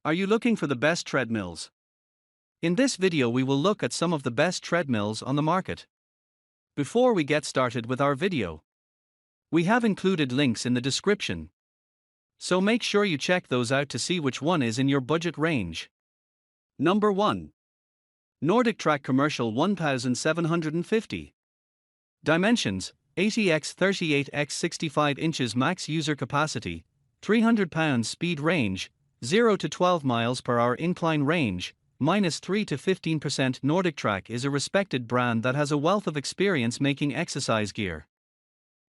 Are you looking for the best treadmills? In this video we will look at some of the best treadmills on the market. Before we get started with our video, we have included links in the description, so make sure you check those out to see which one is in your budget range. Number 1. NordicTrack Commercial 1750. Dimensions: 80x38x65 inches max user capacity, 300 pounds speed range, 0 to 12 miles per hour incline range, -3 to 15%. NordicTrack is a respected brand that has a wealth of experience making exercise gear.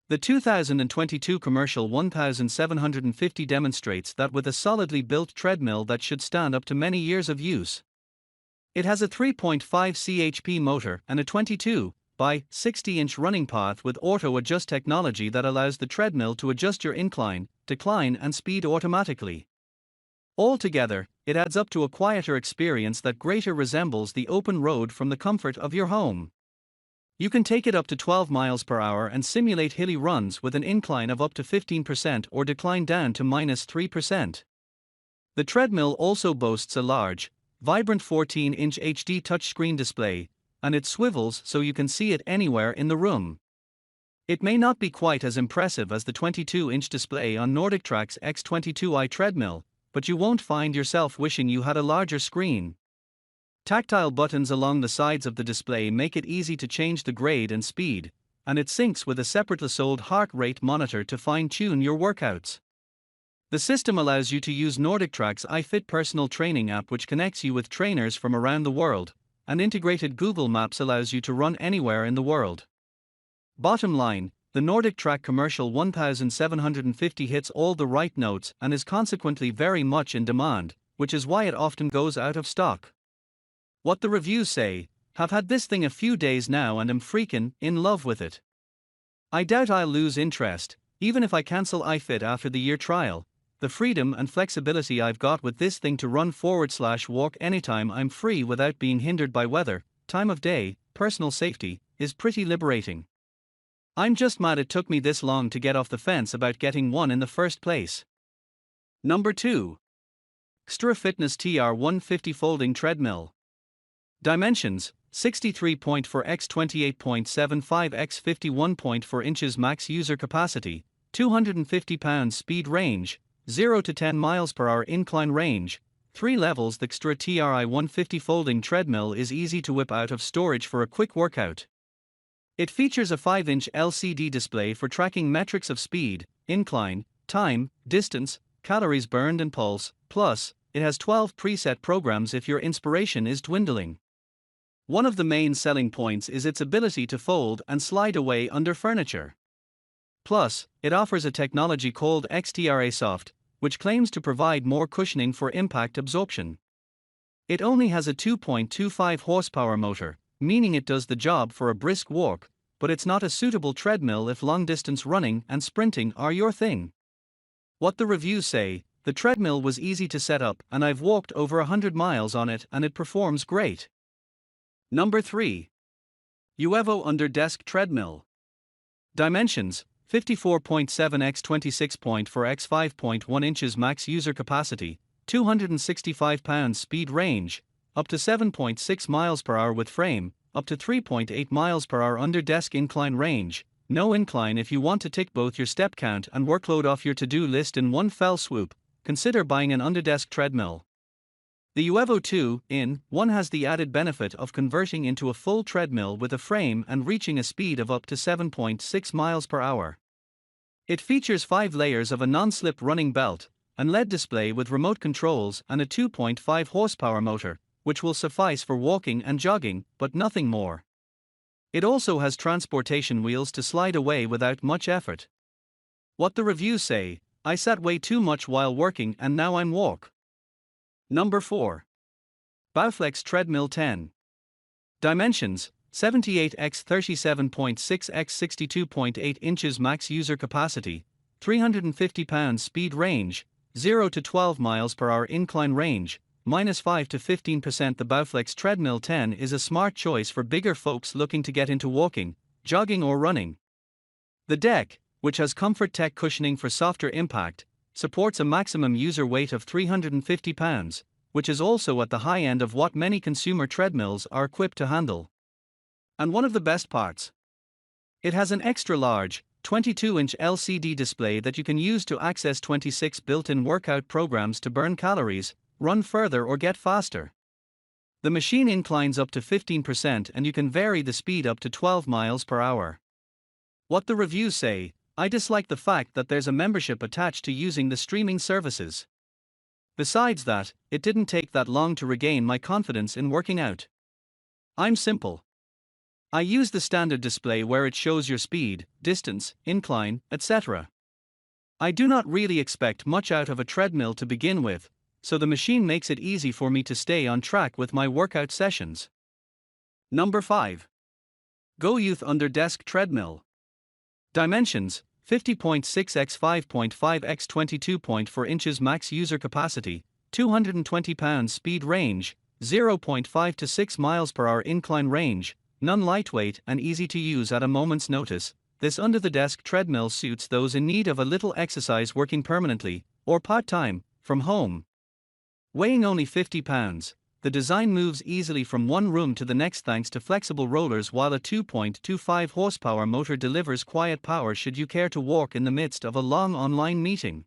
The 2022 Commercial 1750 demonstrates that with a solidly built treadmill that should stand up to many years of use. It has a 3.5 chp motor and a 22 by 60-inch running path with auto-adjust technology that allows the treadmill to adjust your incline, decline and speed automatically. Altogether, it adds up to a quieter experience that greater resembles the open road from the comfort of your home. You can take it up to 12 miles per hour and simulate hilly runs with an incline of up to 15% or decline down to -3%. The treadmill also boasts a large, vibrant 14-inch HD touchscreen display, and it swivels so you can see it anywhere in the room. It may not be quite as impressive as the 22-inch display on NordicTrack's X22i treadmill, but you won't find yourself wishing you had a larger screen. Tactile buttons along the sides of the display make it easy to change the grade and speed, and it syncs with a separate LAssault heart rate monitor to fine-tune your workouts. The system allows you to use NordicTrack's iFit personal training app, which connects you with trainers from around the world, and integrated Google Maps allows you to run anywhere in the world. Bottom line, the NordicTrack Commercial 1750 hits all the right notes and is consequently very much in demand, which is why it often goes out of stock. What the reviews say: have had this thing a few days now and am freaking in love with it. I doubt I'll lose interest, even if I cancel iFit after the year trial. The freedom and flexibility I've got with this thing to run/walk anytime I'm free without being hindered by weather, time of day, personal safety, is pretty liberating. I'm just mad it took me this long to get off the fence about getting one in the first place. Number 2. Xterra Fitness TR150 Folding Treadmill. Dimensions: 63.4 x 28.75 x 51.4 inches max user capacity, 250 pounds speed range, 0 to 10 miles per hour incline range, 3 levels. The Xterra TR150 folding treadmill is easy to whip out of storage for a quick workout. It features a 5-inch LCD display for tracking metrics of speed, incline, time, distance, calories burned and pulse, plus, it has 12 preset programs if your inspiration is dwindling. One of the main selling points is its ability to fold and slide away under furniture. Plus, it offers a technology called Xterra Soft, which claims to provide more cushioning for impact absorption. It only has a 2.25 horsepower motor, meaning it does the job for a brisk walk, but it's not a suitable treadmill if long-distance running and sprinting are your thing. What the reviews say: the treadmill was easy to set up and I've walked over 100 miles on it and it performs great. Number 3. Urevo Under Desk Treadmill. Dimensions: 54.7 x 26.4 x 5.1 inches max user capacity, 265 pounds speed range, up to 7.6 miles per hour with frame, up to 3.8 miles per hour under desk incline range, no incline. If you want to tick both your step count and workload off your to-do list in one fell swoop, consider buying an underdesk treadmill. The Urevo 2-in-1 has the added benefit of converting into a full treadmill with a frame and reaching a speed of up to 7.6 miles per hour. It features 5 layers of a non-slip running belt, an LED display with remote controls and a 2.5 horsepower motor, which will suffice for walking and jogging, but nothing more. It also has transportation wheels to slide away without much effort. What the reviews say: I sat way too much while working and now I'm walk. Number 4. Bowflex Treadmill 10. Dimensions: 78 x 37.6 x 62.8 inches max user capacity, 350 pounds speed range, 0 to 12 miles per hour incline range, -5 to 15%. The Bowflex Treadmill 10 is a smart choice for bigger folks looking to get into walking, jogging or running. The deck, which has Comfort Tech cushioning for softer impact, supports a maximum user weight of 350 pounds, which is also at the high end of what many consumer treadmills are equipped to handle. And one of the best parts, it has an extra large, 22-inch LCD display that you can use to access 26 built-in workout programs to burn calories, run further or get faster. The machine inclines up to 15% and you can vary the speed up to 12 miles per hour. What the reviews say, I dislike the fact that there's a membership attached to using the streaming services. Besides that, it didn't take that long to regain my confidence in working out. I'm simple. I use the standard display where it shows your speed, distance, incline, etc. I do not really expect much out of a treadmill to begin with, so the machine makes it easy for me to stay on track with my workout sessions. Number 5. GoYouth Under Desk Treadmill. Dimensions: 50.6 x 5.5 x 22.4 inches max user capacity, 220 pounds speed range, 0.5 to 6 miles per hour incline range, non-lightweight and easy to use at a moment's notice. This under-the-desk treadmill suits those in need of a little exercise working permanently, or part-time, from home. Weighing only 50 pounds, the design moves easily from one room to the next thanks to flexible rollers, while a 2.25 horsepower motor delivers quiet power should you care to walk in the midst of a long online meeting.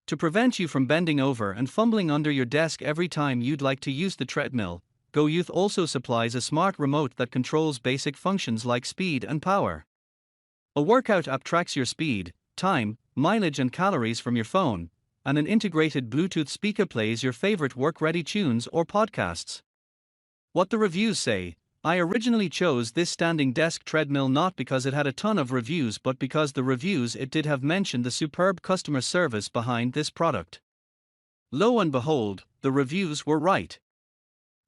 To prevent you from bending over and fumbling under your desk every time you'd like to use the treadmill, GoYouth also supplies a smart remote that controls basic functions like speed and power. A workout app tracks your speed, time, mileage and calories from your phone, and an integrated Bluetooth speaker plays your favorite work-ready tunes or podcasts. What the reviews say, I originally chose this standing desk treadmill not because it had a ton of reviews but because the reviews it did have mentioned the superb customer service behind this product. Lo and behold, the reviews were right.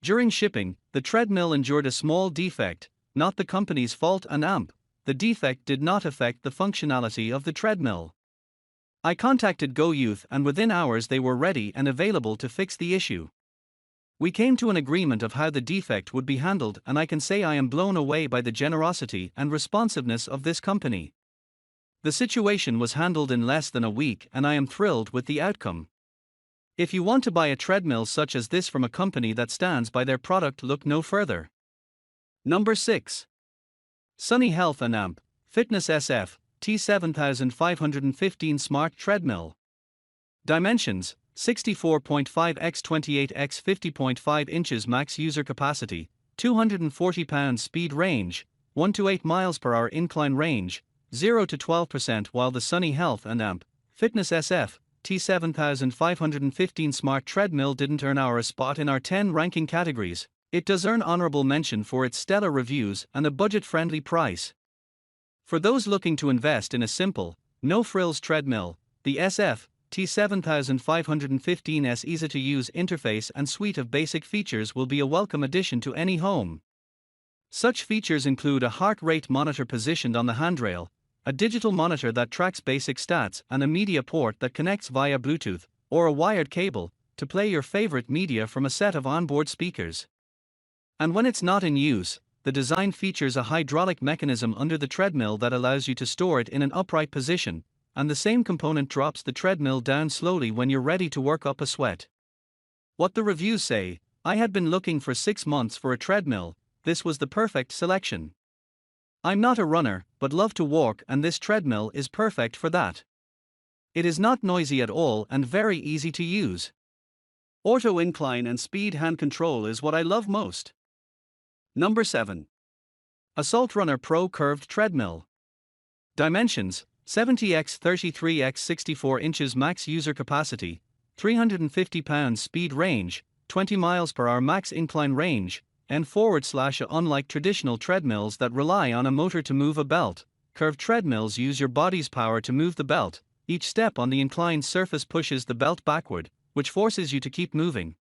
During shipping, the treadmill endured a small defect, not the company's fault and the defect did not affect the functionality of the treadmill. I contacted GoYouth and within hours they were ready and available to fix the issue. We came to an agreement of how the defect would be handled, and I can say I am blown away by the generosity and responsiveness of this company. The situation was handled in less than a week and I am thrilled with the outcome. If you want to buy a treadmill such as this from a company that stands by their product, look no further. Number 6. Sunny Health and Fitness SF T7515 Smart Treadmill. Dimensions: 64.5 x 28 x 50.5 inches max user capacity, 240 pounds speed range, 1 to 8 miles per hour incline range, 0 to 12%. While the Sunny Health and Fitness SF T7515 Smart Treadmill didn't earn our spot in our 10 ranking categories, it does earn honorable mention for its stellar reviews and a budget-friendly price. For those looking to invest in a simple, no-frills treadmill, the SF T7515's easy-to-use interface and suite of basic features will be a welcome addition to any home. Such features include a heart rate monitor positioned on the handrail, a digital monitor that tracks basic stats, and a media port that connects via Bluetooth or a wired cable to play your favorite media from a set of onboard speakers. And when it's not in use, the design features a hydraulic mechanism under the treadmill that allows you to store it in an upright position, and the same component drops the treadmill down slowly when you're ready to work up a sweat. What the reviews say, I had been looking for 6 months for a treadmill, this was the perfect selection. I'm not a runner, but love to walk, and this treadmill is perfect for that. It is not noisy at all and very easy to use. Auto incline and speed hand control is what I love most. Number 7. LAssaultRunner Pro Curved Treadmill. Dimensions: 70 x 33 x 64 inches max user capacity, 350 pounds speed range, 20 miles per hour max incline range, and unlike traditional treadmills that rely on a motor to move a belt, curved treadmills use your body's power to move the belt. Each step on the inclined surface pushes the belt backward, which forces you to keep moving.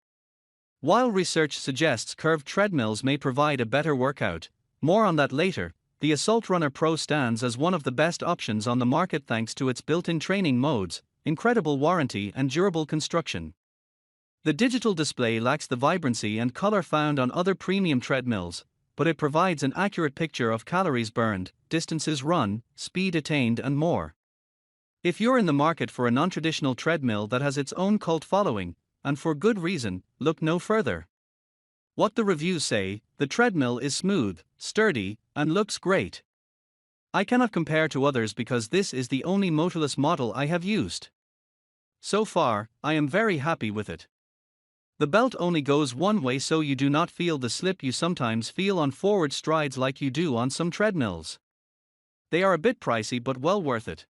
While research suggests curved treadmills may provide a better workout, more on that later, the LAssaultRunner Pro stands as one of the best options on the market thanks to its built-in training modes, incredible warranty and durable construction. The digital display lacks the vibrancy and color found on other premium treadmills, but it provides an accurate picture of calories burned, distances run, speed attained and more. If you're in the market for a non-traditional treadmill that has its own cult following, and for good reason, look no further. What the reviews say: the treadmill is smooth, sturdy, and looks great. I cannot compare to others because this is the only motorless model I have used. So far, I am very happy with it. The belt only goes one way, so you do not feel the slip you sometimes feel on forward strides like you do on some treadmills. They are a bit pricey but well worth it.